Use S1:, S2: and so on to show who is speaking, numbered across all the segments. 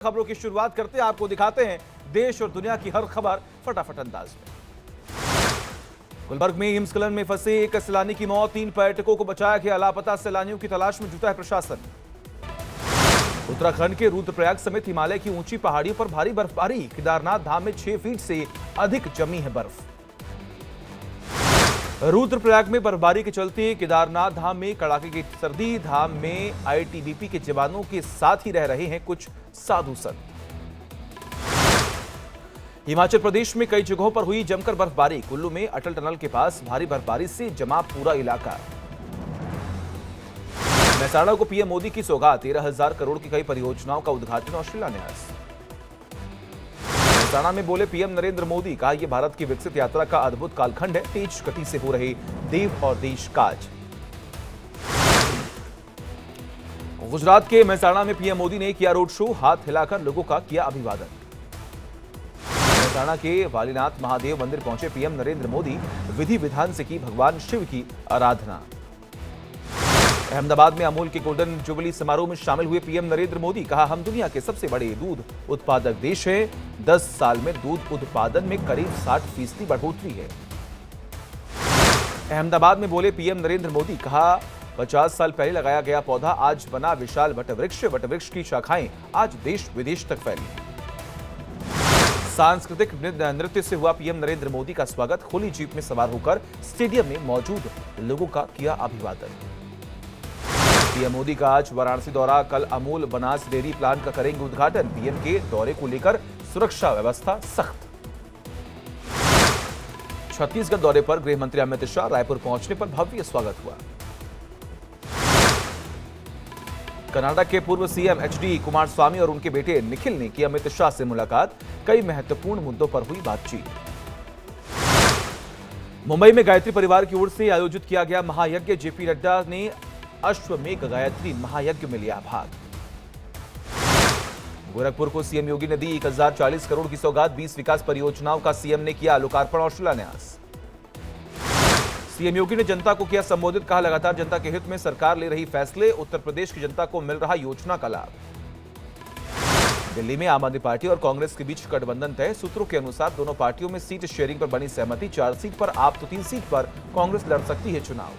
S1: खबरों की शुरुआत करते हैं, आपको दिखाते हैं देश और दुनिया की हर खबर फटाफट अंदाज में। गुलबर्ग में हिमस्खलन में फंसे एक सैलानी की मौत, 3 पर्यटकों को बचाया गया। लापता सैलानियों की तलाश में जुटा है प्रशासन। उत्तराखंड के रुद्रप्रयाग समेत हिमालय की ऊंची पहाड़ियों पर भारी बर्फबारी, केदारनाथ धाम में 6 फीट से अधिक जमी है बर्फ। रुद्रप्रयाग में बर्फबारी के चलते केदारनाथ धाम में कड़ाके की सर्दी, धाम में आईटीबीपी के जवानों के साथ ही रह रहे हैं कुछ साधु संत। हिमाचल प्रदेश में कई जगहों पर हुई जमकर बर्फबारी, कुल्लू में अटल टनल के पास भारी बर्फबारी से जमा पूरा इलाका। मेहसाणा को पीएम मोदी की सौगात, 13,000 करोड़ की कई परियोजनाओं का उद्घाटन और शिलान्यास। मेहसाणा में बोले पीएम नरेंद्र मोदी, कहा यह भारत की विकसित यात्रा का अद्भुत कालखंड है, तेज गति से हो रहे देव और देश काज। गुजरात के मेहसाणा में पीएम मोदी ने किया रोड शो, हाथ हिलाकर लोगों का किया अभिवादन। मेहसाणा के वालीनाथ महादेव मंदिर पहुंचे पीएम नरेंद्र मोदी, विधि विधान से की भगवान शिव की आराधना। अहमदाबाद में अमूल के गोल्डन जुबली समारोह में शामिल हुए पीएम नरेंद्र मोदी, कहा हम दुनिया के सबसे बड़े दूध उत्पादक देश हैं, 10 साल में दूध उत्पादन में करीब 60% बढ़ोतरी है। अहमदाबाद में बोले पीएम नरेंद्र मोदी, कहा 50 साल पहले लगाया गया पौधा आज बना विशाल वटवृक्ष, वटवृक्ष की शाखाएं आज देश विदेश तक फैली। सांस्कृतिक नृत्य से हुआ पीएम नरेंद्र मोदी का स्वागत, खुली जीप में सवार होकर स्टेडियम में मौजूद लोगों का किया अभिवादन। पीएम मोदी का आज वाराणसी दौरा, कल अमूल बनास डेयरी प्लांट का करेंगे उद्घाटन। पीएम के दौरे को लेकर सुरक्षा व्यवस्था सख्त। छत्तीसगढ़ दौरे पर गृह मंत्री अमित शाह, रायपुर पहुंचने पर भव्य स्वागत हुआ। कर्नाटक के पूर्व सीएम एचडी कुमारस्वामी और उनके बेटे निखिल ने की अमित शाह से मुलाकात, कई महत्वपूर्ण मुद्दों पर हुई बातचीत। मुंबई में गायत्री परिवार की ओर से आयोजित किया गया महायज्ञ, जेपी नड्डा ने अश्वमेघ गायत्री महायज्ञ में लिया भाग। गोरखपुर को सीएम योगी ने दी 1040 करोड़ की सौगात, 20 विकास परियोजनाओं का सीएम ने किया लोकार्पण और शिलान्यास। सीएम योगी ने जनता को किया संबोधित, कहा लगातार जनता के हित में सरकार ले रही फैसले, उत्तर प्रदेश की जनता को मिल रहा योजना का लाभ। दिल्ली में आम आदमी पार्टी और कांग्रेस के बीच गठबंधन तय, सूत्रों के अनुसार दोनों पार्टियों में सीट शेयरिंग पर बनी सहमति, 4 सीट पर आप तो 3 सीट पर कांग्रेस लड़ सकती है चुनाव।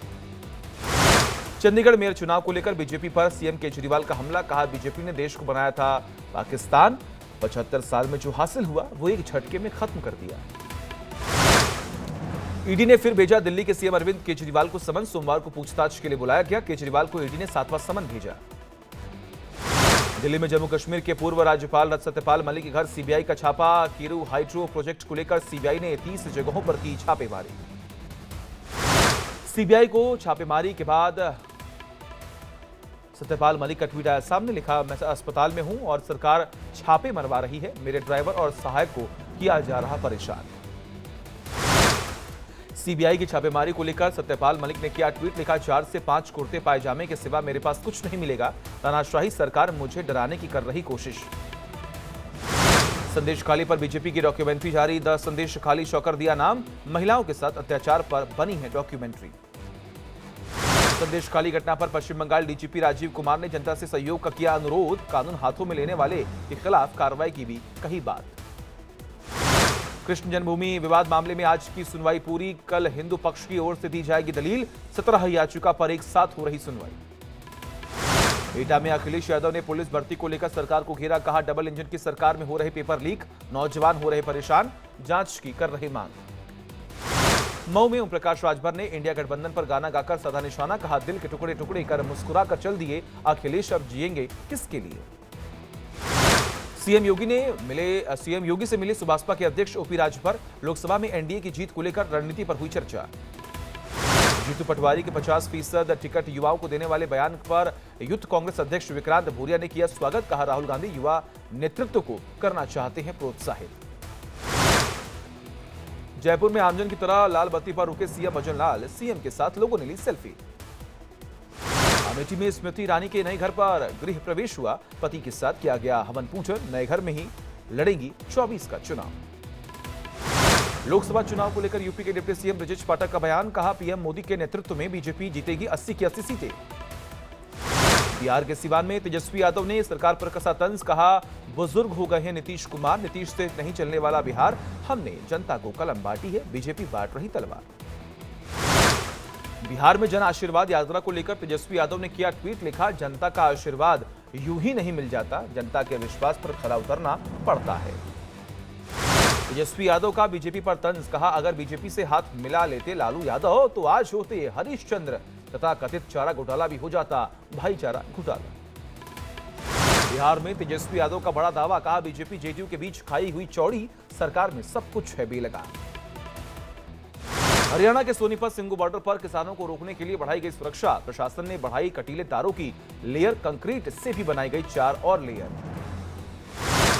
S1: चंडीगढ़ मेयर चुनाव को लेकर बीजेपी पर सीएम केजरीवाल का हमला, कहा बीजेपी ने देश को बनाया था पाकिस्तान, 75 साल में जो हासिल हुआ वो एक झटके में खत्म कर दिया। ईडी ने फिर भेजा दिल्ली के सीएम अरविंद केजरीवाल को समन, सोमवार को पूछताछ के लिए बुलाया गया। केजरीवाल को ईडी ने 7वां समन भेजा। दिल्ली में जम्मू कश्मीर के पूर्व राज्यपाल सत्यपाल मलिक के घर सीबीआई का छापा, कीरू हाइड्रो प्रोजेक्ट को लेकर सीबीआई ने 30 जगहों पर की छापेमारी। सीबीआई को छापेमारी के बाद सत्यपाल मलिक का ट्वीट आया सामने, लिखा मैं अस्पताल में हूं और सरकार छापे मरवा रही है, मेरे ड्राइवर और सहायक को किया जा रहा परेशान। सीबीआई की छापेमारी को लेकर सत्यपाल मलिक ने किया ट्वीट, लिखा 4 से 5 कुर्ते पायजामे के सिवा मेरे पास कुछ नहीं मिलेगा, तानाशाही सरकार मुझे डराने की कर रही कोशिश। संदेश खाली पर बीजेपी की डॉक्यूमेंट्री जारी, द संदेश खाली शौकर दिया नाम, महिलाओं के साथ अत्याचार पर बनी है डॉक्यूमेंट्री। संदेश खाली घटना पर पश्चिम बंगाल डीजीपी राजीव कुमार ने जनता से सहयोग का किया अनुरोध, कानून हाथों में लेने वाले के खिलाफ कार्रवाई की भी कही बात। कृष्ण जन्मभूमि विवाद मामले में आज की सुनवाई पूरी, कल हिंदू पक्ष की ओर से दी जाएगी दलील, 17 याचिका पर एक साथ हो रही सुनवाई। एटा में अखिलेश यादव ने पुलिस भर्ती को लेकर सरकार को घेरा, कहा डबल इंजन की सरकार में हो रहे पेपर लीक, नौजवान हो रहे परेशान, जांच की कर रहे मांग। मऊ में ओम प्रकाश राजभर ने इंडिया गठबंधन पर गाना गाकर साधा निशाना, कहा दिल के टुकड़े टुकड़े कर मुस्कुरा कर चल दिए अखिलेश, अब जिएंगे किसके लिए। सीएम योगी से मिले सुभाषपा के अध्यक्ष ओपी राजभर, लोकसभा में एनडीए की जीत को लेकर रणनीति पर हुई चर्चा। जीतू पटवारी के 50% टिकट युवाओं को देने वाले बयान पर यूथ कांग्रेस अध्यक्ष विक्रांत भूरिया ने किया स्वागत, कहा राहुल गांधी युवा नेतृत्व को करना चाहते हैं प्रोत्साहित। जयपुर में आमजन की तरह लाल बत्ती पर रुके सीएम भजन लाल, सीएम के साथ लोगों ने ली सेल्फी। अमेठी में स्मृति ईरानी के नए घर पर गृह प्रवेश हुआ, पति के साथ किया गया हवन पूजन, नए घर में ही लड़ेंगी 24 का चुनाव। लोकसभा चुनाव को लेकर यूपी के डिप्टी सीएम ब्रजेश पाठक का बयान, कहा पीएम मोदी के नेतृत्व में बीजेपी जीतेगी 80 की 80 सीटें। बिहार के सिवान में तेजस्वी यादव ने सरकार पर कसा तंज, कहा बुजुर्ग हो गए हैं नीतीश कुमार, नीतीश से नहीं चलने वाला बिहार, हमने जनता को कलम बांटी है, बीजेपी बांट रही तलवार। बिहार में जन आशीर्वाद यात्रा को लेकर तेजस्वी यादव ने किया ट्वीट, लिखा जनता का आशीर्वाद यूं ही नहीं मिल जाता, जनता के विश्वास पर खरा उतरना पड़ता है। तेजस्वी यादव का बीजेपी पर तंज, कहा अगर बीजेपी से हाथ मिला लेते लालू यादव तो आज होते हरीश चंद्र तथा कथित चारा घोटाला भी हो जाता भाईचारा घोटाला। बिहार में तेजस्वी यादव का बड़ा दावा, कहा बीजेपी जेडीयू के बीच खाई हुई चौड़ी, सरकार में सब कुछ है बेलगाम। हरियाणा के सोनीपत सिंगू बॉर्डर पर किसानों को रोकने के लिए बढ़ाई गई सुरक्षा, प्रशासन ने बढ़ाई कटीले तारों की लेयर, कंक्रीट से भी बनाई गई 4 और लेयर।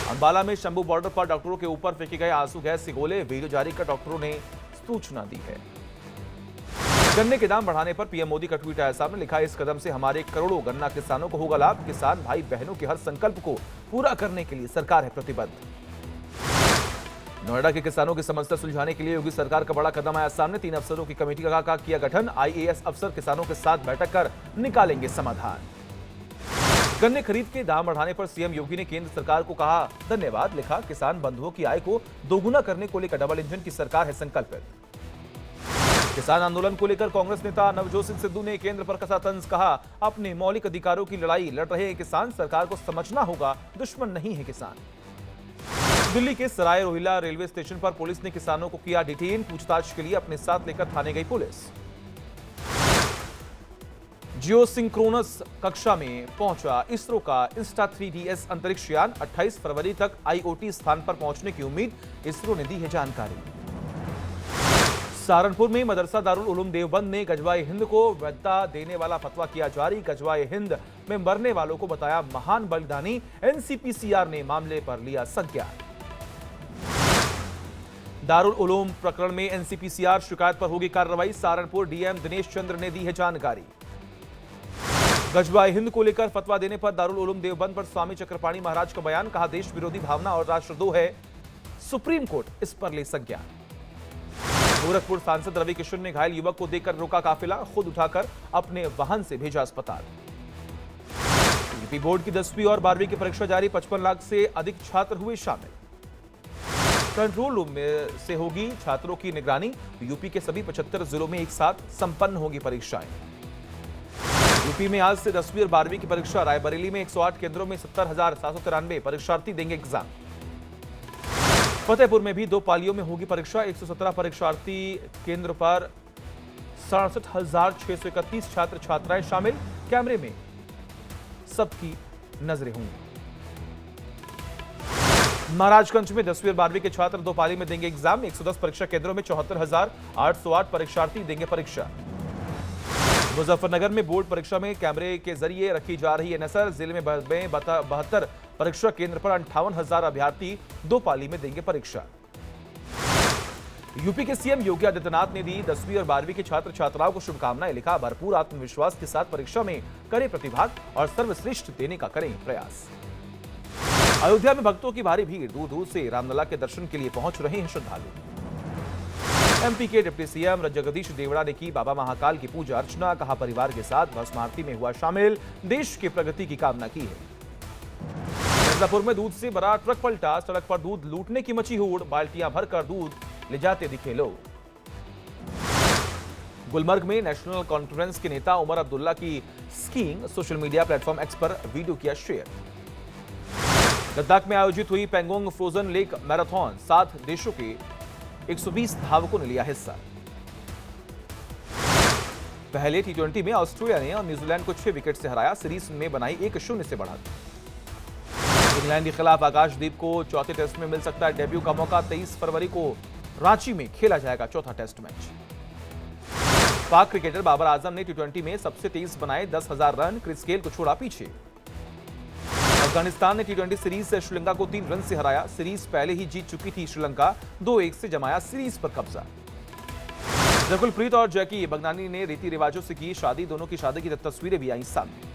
S1: अंबाला में शंभू बॉर्डर पर डॉक्टरों के ऊपर फेंके गए आंसू गैस के गोले, वीडियो जारी कर डॉक्टरों ने सूचना दी है। गन्ने के दाम बढ़ाने पर पीएम मोदी का ट्वीट आया सामने, लिखा इस कदम से हमारे करोड़ों गन्ना किसानों को होगा लाभ, किसान भाई बहनों के हर संकल्प को पूरा करने के लिए सरकार है प्रतिबद्ध। नोएडा के किसानों की समस्या सुलझाने के लिए योगी सरकार का बड़ा कदम आया सामने, 3 अफसरों की कमेटी का किया गठन, आईएएस अफसर किसानों के साथ बैठक कर निकालेंगे समाधान। गन्ने खरीद के दाम बढ़ाने पर सीएम योगी ने केंद्र सरकार को कहा धन्यवाद, लिखा किसान बंधुओं की आय को दोगुना करने को लेकर डबल इंजन की सरकार है संकल्पित। किसान आंदोलन को लेकर कांग्रेस नेता नवजोत सिंह सिद्धू ने केंद्र पर कसा तंज, कहा अपने मौलिक अधिकारों की लड़ाई लड़ रहे हैं किसान, सरकार को समझना होगा दुश्मन नहीं है किसान। दिल्ली के सराय रोहिल्ला रेलवे स्टेशन पर पुलिस ने किसानों को किया डिटेन, पूछताछ के लिए अपने साथ लेकर थाने गई पुलिस। जियोसिंक्रोनस कक्षा में पहुंचा इसरो का इंस्टा-3DS अंतरिक्ष यान, 28 फरवरी तक आईओटी स्थान पर पहुंचने की उम्मीद, इसरो ने दी है जानकारी। सहारनपुर में मदरसा दारुल उलूम देवबंद ने गजवाए हिंद को वैधता देने वाला फतवा किया जारी, गजवाए हिंद में मरने वालों को बताया महान बलिदानी, एनसीपीसीआर ने मामले पर लिया संज्ञान। दारुल उलूम प्रकरण में एनसीपीसीआर शिकायत पर होगी कार्रवाई, सहारनपुर डीएम दिनेश चंद्र ने दी है जानकारी। गजवाए हिंद को लेकर फतवा देने पर दारुल उलूम देवबंद पर स्वामी चक्रपाणी महाराज का बयान, कहा देश विरोधी भावना और राष्ट्रद्रोह है, सुप्रीम कोर्ट इस पर ले संज्ञान। गोरखपुर सांसद रवि किशन ने घायल युवक को देखकर रोका काफिला, खुद उठाकर अपने वाहन से भेजा अस्पताल। यूपी बोर्ड की 10वीं और 12वीं की परीक्षा जारी, 55 लाख से अधिक छात्र हुए शामिल। कंट्रोल रूम में से होगी छात्रों की निगरानी, यूपी के सभी 75 जिलों में एक साथ संपन्न होगी परीक्षाएं। यूपी में आज से 10वीं और 12वीं की परीक्षा, रायबरेली में 108 केंद्रों में 70,793 परीक्षार्थी देंगे एग्जाम। फतेहपुर में भी 2 पालियों में होगी परीक्षा, 117 परीक्षार्थी केंद्र पर 67,631 छात्र छात्राएं शामिल, कैमरे में सबकी नजरें होंगी। महाराजगंज में 10वीं और 12वीं के छात्र 2 पाली में देंगे एग्जाम, 110 परीक्षा केंद्रों में 74,808 परीक्षार्थी देंगे परीक्षा। मुजफ्फरनगर में बोर्ड परीक्षा में कैमरे के जरिए रखी जा रही है नजर, जिले में 72 परीक्षा केंद्र पर 58,000 अभ्यर्थी 2 पाली में देंगे परीक्षा। यूपी के सीएम योगी आदित्यनाथ ने दी 10वीं और 12वीं के छात्र छात्राओं को शुभकामनाएं, लिखा भरपूर आत्मविश्वास के साथ परीक्षा में करें प्रतिभाग और सर्वश्रेष्ठ देने का करें प्रयास। अयोध्या में भक्तों की भारी भीड़, दूर दूर से रामलला के दर्शन के लिए पहुंच रहे हैं श्रद्धालु। एमपी के डिप्टी सीएम जगदीश देवड़ा ने की बाबा महाकाल की पूजा अर्चना, कहा परिवार के साथ भस्म आरती में हुआ शामिल, देश की प्रगति की कामना की है। मिर्जापुर में दूध से भरा ट्रक पलटा, सड़क पर दूध लूटने की मची होड़, बाल्टियां भरकर दूध ले जाते दिखे लोग। गुलमर्ग में नेशनल कॉन्फ्रेंस के नेता उमर अब्दुल्ला की skiing social media platform x पर वीडियो किया शेयर। लद्दाख में आयोजित हुई पेंगोंग फ्रोजन लेक मैराथन, 7 देशों के 120 धावकों ने लिया हिस्सा। पहले टी20 में ऑस्ट्रेलिया ने और न्यूजीलैंड को 6 विकेट से हराया, सीरीज में बनाई 1-0 से बढ़त। इंग्लैंड के खिलाफ आकाशदीप को चौथे टेस्ट में मिल सकता है डेब्यू का मौका, 23 फरवरी को रांची में खेला जाएगा चौथा टेस्ट मैच। पाक क्रिकेटर बाबर आजम ने टी20 में सबसे तेज बनाए 10,000 रन, क्रिस गेल को छोड़ा पीछे। अफगानिस्तान ने टी20 सीरीज से श्रीलंका को 3 रन से हराया, सीरीज पहले ही जीत चुकी थी श्रीलंका, 2-1 से जमाया सीरीज पर कब्जा। जकुलप्रीत और जैकी बगनानी ने रीति रिवाजों से की शादी, दोनों की शादी की तस्वीरें भी आई सामने।